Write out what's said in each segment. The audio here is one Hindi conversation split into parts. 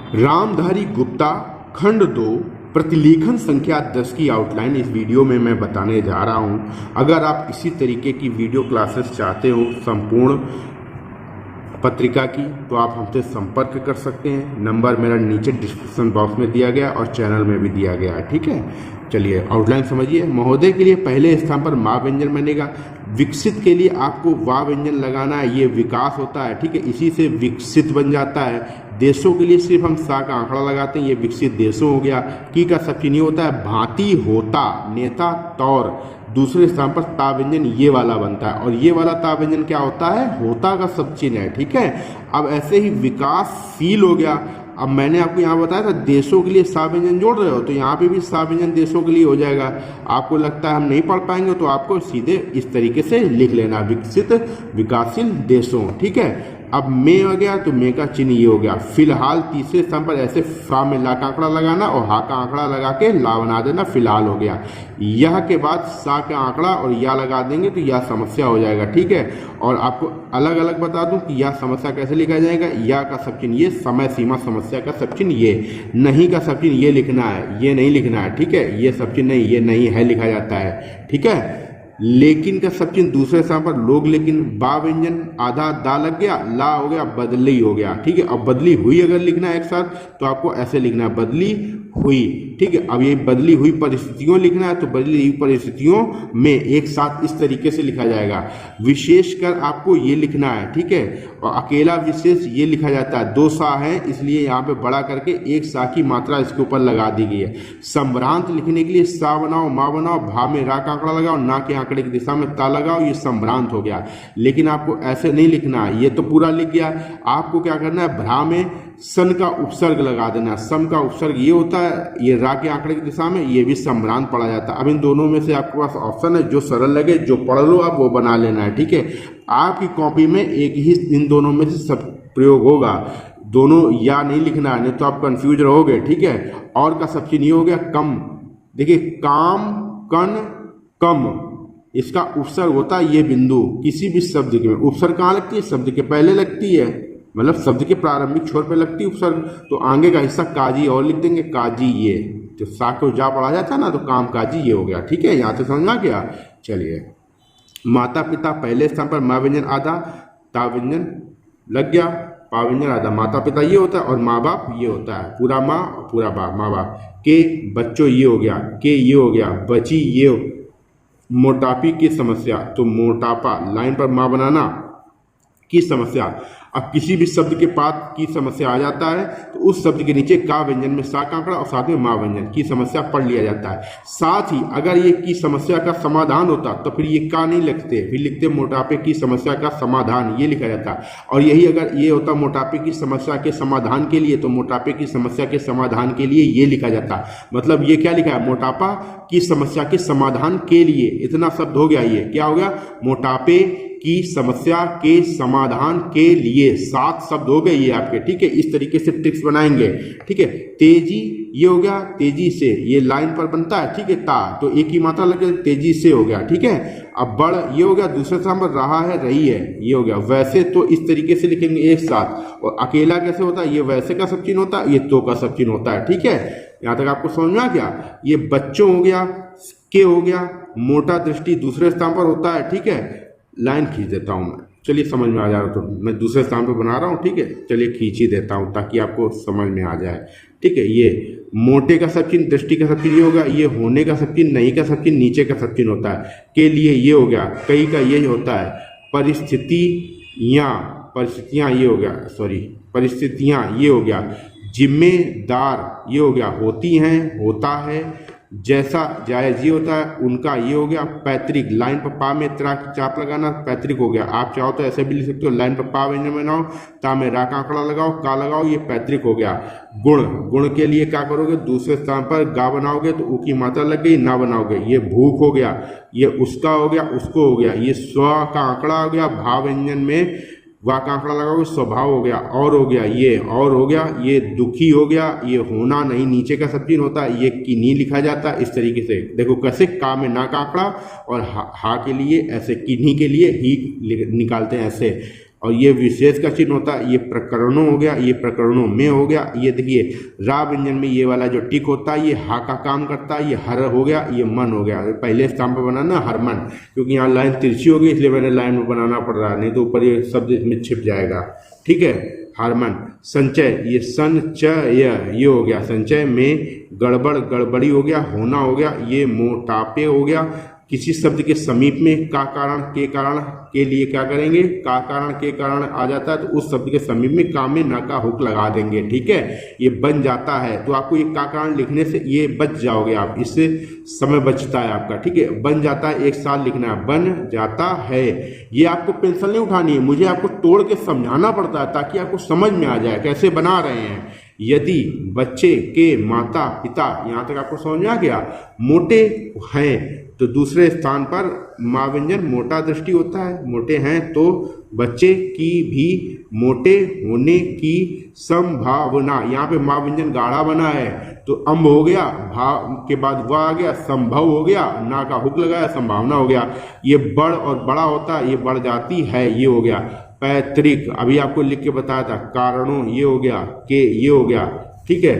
रामधारी गुप्ता खंड 2 प्रतिलेखन संख्या 10 की आउटलाइन इस वीडियो में मैं बताने जा रहा हूं। अगर आप इसी तरीके की वीडियो क्लासेस चाहते हो संपूर्ण पत्रिका की, तो आप हमसे संपर्क कर सकते हैं। नंबर मेरा नीचे डिस्क्रिप्शन बॉक्स में दिया गया और चैनल में भी दिया गया है। ठीक है, चलिए आउटलाइन समझिए। महोदय के लिए पहले स्थान पर माँ व्यंजन बनेगा। विकसित के लिए आपको वाह व्यंजन लगाना है, ये विकास होता है। ठीक है, इसी से विकसित बन जाता है। देशों के लिए सिर्फ हम सा का आंकड़ा लगाते हैं, ये विकसित देशों हो गया। की का सब चीज नहीं होता है। भांति, होता, नेता, तौर। दूसरे स्थान पर ता व्यंजन ये वाला बनता है, और ये वाला ता व्यंजन क्या होता है? होता का सब चिन्ह है। ठीक है, अब ऐसे ही विकासशील हो गया। अब मैंने आपको यहाँ बताया था देशों के लिए सा व्यंजन जोड़ रहे हो, तो यहाँ पे भी सा व्यंजन देशों के लिए हो जाएगा। आपको लगता है हम नहीं पढ़ पाएंगे, तो आपको सीधे इस तरीके से लिख लेना, विकसित विकासशील देशों। ठीक है, अब में हो गया तो में का चिन्ह ये हो गया। फिलहाल तीसरे स्थान पर ऐसे फा में ला का आंकड़ा लगाना और हा का आंकड़ा लगा के ला बना देना, फिलहाल हो गया। यह के बाद सा का आंकड़ा और या लगा देंगे तो यह समस्या हो जाएगा। ठीक है, और आपको अलग अलग बता दूं कि यह समस्या कैसे लिखा जाएगा। या का सब चिन्ह ये, समय सीमा समस्या का सब चिन्ह ये, नहीं का सब चिन्ह ये लिखना है, ये नहीं लिखना है। ठीक है, ये सब चिन्ह नहीं, ये नहीं है लिखा जाता है। ठीक है, लेकिन का सब चिन्ह दूसरे स्थान पर लोग लेकिन। बा व्यंजन आधा दा लग गया, ला हो गया, बदली हो गया। ठीक है, अब बदली हुई अगर लिखना है एक साथ तो आपको ऐसे लिखना है, बदली हुई। ठीक है, अब ये बदली हुई परिस्थितियों लिखना है तो बदली हुई परिस्थितियों में एक साथ इस तरीके से लिखा जाएगा। विशेषकर आपको ये लिखना है। ठीक है, और अकेला विशेष ये लिखा जाता है। दो सा है इसलिए यहाँ पे बड़ा करके एक सा की मात्रा इसके ऊपर लगा दी गई है। संभ्रांत लिखने के लिए सा बनाओ, माँ बनाओ, भा में रा का आंकड़ा लगाओ, ना के आंकड़े की दिशा में ता लगाओ, ये संभ्रांत हो गया। लेकिन आपको ऐसे नहीं लिखना है, ये तो पूरा लिख गया। आपको क्या करना है, भ्रा में सन का उपसर्ग लगा देना। सम का उपसर्ग ये होता है, ये रा के आंकड़े की दिशा में, ये भी संभ्रांत पढ़ा जाता है। अब इन दोनों में से आपके पास ऑप्शन है, जो सरल लगे, जो पढ़ लो आप वो बना लेना है। ठीक है, आपकी कॉपी में एक ही इन दोनों में से सब प्रयोग होगा। दोनों या नहीं लिखना है, नहीं तो आप कंफ्यूज रहोगे। ठीक है, और का सब चीज नहीं हो गया कम। देखिए, काम, कन, कम, इसका उपसर्ग होता है ये बिंदु। किसी भी शब्द के में उपसर्ग कहाँ लगती है? शब्द के पहले लगती है, मतलब शब्द के प्रारंभिक छोर पे लगती है उपसर्ग। तो आगे का हिस्सा काजी और लिख देंगे, काजी ये। तो सा को जा पढ़ा जाता है ना, तो काम काजी ये हो गया। ठीक है, यहाँ से समझ आ गया। चलिए, माता पिता पहले स्थान पर, माँ व्यंजन आधा, ता व्यंजन लग गया, पा व्यंजन आधा। माता पिता ये होता है और माँ बाप ये होता है, पूरा माँ और पूरा बाप, माँ बाप। के बच्चों ये हो गया, के ये हो गया, बची ये। मोटापी की समस्या, तो मोटापा लाइन पर माँ बनाना की समस्या। अब किसी भी शब्द के पात की समस्या आ जाता है तो उस शब्द के नीचे का व्यंजन में सा का आंकड़ा और साथ में माँ व्यंजन की समस्या पढ़ लिया जाता है। साथ ही अगर ये की समस्या का समाधान होता तो फिर ये का नहीं लिखते, फिर लिखते मोटापे की समस्या का समाधान, ये लिखा जाता है। और यही अगर ये होता मोटापे की समस्या के समाधान के लिए, तो मोटापे की समस्या के समाधान के लिए ये लिखा जाता। मतलब ये क्या लिखा है? मोटापा की समस्या के समाधान के लिए। इतना शब्द हो गया, ये क्या हो गया? मोटापे की समस्या के समाधान के लिए। 7 शब्द हो गए ये आपके। ठीक है, इस तरीके से ट्रिक्स बनाएंगे। ठीक है, तेजी ये हो गया, तेजी से, ये लाइन पर बनता है। ठीक है, ता तो एक ही मात्रा लगे, तेजी से हो गया। ठीक है, अब बढ़ ये हो गया, दूसरे स्थान पर रहा है, रही है, ये हो गया। वैसे तो इस तरीके से लिखेंगे एक साथ। और अकेला कैसे होता है? ये वैसे का सब चिन्ह होता है, ये तो का सब चिन्ह होता है। ठीक है, यहाँ तक आपको समझ में आ गया। ये बच्चों हो गया, के हो गया, मोटा दृष्टि दूसरे स्थान पर होता है। ठीक है, लाइन खींच देता हूँ मैं, चलिए समझ में आ जा रहा, तो मैं दूसरे स्थान पे बना रहा हूँ। ठीक है, चलिए खींच ही देता हूँ ताकि आपको समझ में आ जाए। ठीक है, ये मोटे का सब चिन्ह, दृष्टि का सब चिन्ह ये होगा, ये होने का सब चिन्ह, नहीं का सब चिन्ह, नीचे का सब चिन्ह होता है। के लिए ये हो गया, कई का ये होता है, परिस्थितियाँ, परिस्थितियाँ ये हो गया, सॉरी परिस्थितियाँ ये हो गया। जिम्मेदार ये हो गया, होती हैं, होता है, जैसा जायज ये होता है, उनका ये हो गया। पैतृक लाइन पर पा में त्रा की चाप लगाना, पैतृक हो गया। आप चाहो तो ऐसे भी लिख सकते हो, लाइन पर पा व्यंजन बनाओ, ता में रा का आंकड़ा लगाओ, का लगाओ, ये पैतृक हो गया। गुण, गुण के लिए क्या करोगे? दूसरे स्थान पर गा बनाओगे तो ऊ की मात्रा लग गई, ना बनाओगे, ये भूख हो गया, ये उसका हो गया, उसको हो गया। ये स्व का आंकड़ा हो गया, भा व्यंजन में वाह का आंकड़ा लगाओगे, स्वभाव हो गया, और हो गया, ये और हो गया, ये दुखी हो गया, ये होना नहीं नीचे का सब चिन्ह होता है, ये किन्ही लिखा जाता है। इस तरीके से देखो कैसे, का में ना का आंकड़ा और हा के लिए ऐसे, किन्ही के लिए ही निकालते हैं ऐसे। और ये विशेष का चिन्ह होता है, ये प्रकरणों हो गया, ये प्रकरणों में हो गया। ये देखिए रा व्यंजन में ये वाला जो टिक होता है ये हा का काम करता है, ये हर हो गया, ये मन हो गया। पहले स्थान पर बनाना हरमन, क्योंकि यहाँ लाइन तिरछी होगी इसलिए मैंने लाइन में बनाना पड़ रहा है, नहीं तो ऊपर ये शब्द इसमें छिप जाएगा। ठीक है, हारमन। संचय, ये संचय ये हो गया, संचय में गड़बड़ गड़बड़ी हो गया, होना हो गया, ये मोटापे हो गया। किसी शब्द के समीप में का कारण के लिए क्या करेंगे, का कारण के कारण आ जाता है तो उस शब्द के समीप में का में ना का हुक लगा देंगे। ठीक है, ये बन जाता है तो आपको ये का कारण लिखने से ये बच जाओगे आप, इससे समय बचता है आपका। ठीक है, बन जाता है एक साथ लिखना है, बन जाता है। ये आपको पेंसिल नहीं उठानी है, मुझे आपको तोड़ के समझाना पड़ता है ताकि आपको समझ में आ जाए कैसे बना रहे हैं। यदि बच्चे के माता पिता, यहाँ तक आपको समझ में आ गया, मोटे हैं तो दूसरे स्थान पर माँ व्यंजन मोटा दृष्टि होता है, मोटे हैं तो बच्चे की भी मोटे होने की संभावना। यहाँ पे माँ व्यंजन गाढ़ा बना है तो अम्ब हो गया, भा के बाद वह आ गया, संभव हो गया, ना का हुक लगाया, संभावना हो गया। ये बढ़ और बड़ा होता है, ये बढ़ जाती है, ये हो गया। पैतृक, अभी आपको लिख के बताया था, कारणों ये हो गया, के ये हो गया। ठीक है,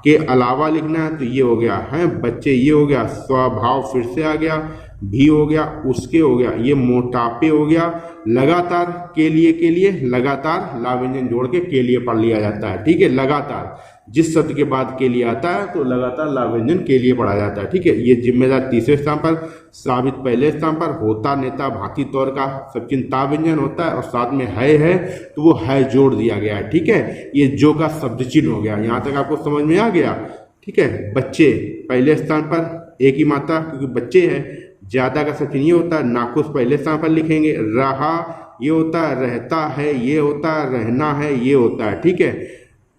के अलावा लिखना है तो ये हो गया है, बच्चे ये हो गया, स्वभाव फिर से आ गया, भी हो गया, उसके हो गया, ये मोटापे हो गया। लगातार के लिए लगातार ला व्यंजन जोड़ के लिए पढ़ लिया जाता है। ठीक है, लगातार जिस शब्द के बाद के लिए आता है तो लगातार ला व्यंजन के लिए पढ़ा जाता है। ठीक है, ये जिम्मेदार तीसरे स्थान पर, साबित पहले स्थान पर, होता नेता भांति तौर का सब चिन्ह ता व्यंजन होता है और साथ में है तो वो है जोड़ दिया गया है। ठीक है, ये जो का शब्द चिन्ह हो गया। यहाँ तक आपको समझ में आ गया। ठीक है, बच्चे पहले स्थान पर, एक ही मात्रा क्योंकि बच्चे है। ज्यादा का सब चिन्ह ये होता है, नाखुश पहले स्थान पर लिखेंगे, रहा ये होता है, रहता है ये होता है, रहना है ये होता है। ठीक है,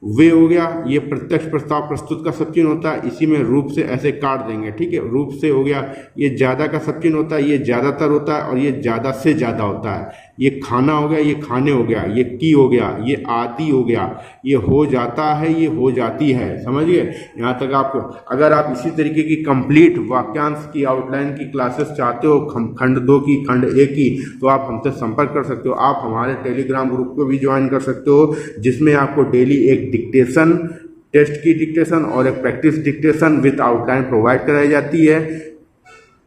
वे हो गया, ये प्रत्यक्ष प्रस्ताव प्रस्तुत का सब चिन्ह होता है, इसी में रूप से ऐसे काट देंगे। ठीक है, रूप से हो गया, ये ज्यादा का सब चिन्ह होता है, ये ज्यादातर होता है और ये ज्यादा से ज्यादा होता है। ये खाना हो गया, ये खाने हो गया, ये की हो गया, ये आदि हो गया, ये हो जाता है, ये हो जाती है। समझ गए? यहाँ तक आपको, अगर आप इसी तरीके की कंप्लीट वाक्यांश की आउटलाइन की क्लासेस चाहते हो, खंड 2 की, खंड 1 की, तो आप हमसे संपर्क कर सकते हो। आप हमारे टेलीग्राम ग्रुप को भी ज्वाइन कर सकते हो, जिसमें आपको डेली एक डिक्टेशन, टेस्ट की डिक्टेशन और एक practice dictation with outline provide कराई जाती है।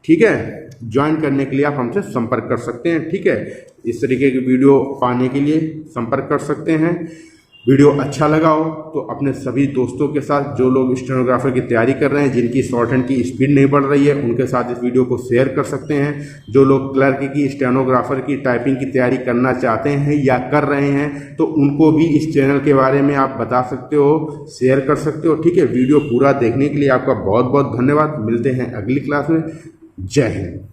ठीक है, ज्वाइन करने के लिए आप हमसे संपर्क कर सकते हैं। ठीक है, इस तरीके की वीडियो पाने के लिए संपर्क कर सकते हैं। वीडियो अच्छा लगा हो तो अपने सभी दोस्तों के साथ, जो लोग स्टेनोग्राफर की तैयारी कर रहे हैं, जिनकी शॉर्ट हैंड की स्पीड नहीं बढ़ रही है, उनके साथ इस वीडियो को शेयर कर सकते हैं। जो लोग क्लर्क की, स्टेनोग्राफर की टाइपिंग की तैयारी करना चाहते हैं या कर रहे हैं तो उनको भी इस चैनल के बारे में आप बता सकते हो, शेयर कर सकते हो। ठीक है, वीडियो पूरा देखने के लिए आपका बहुत बहुत धन्यवाद। मिलते हैं अगली क्लास में। जय हिंद।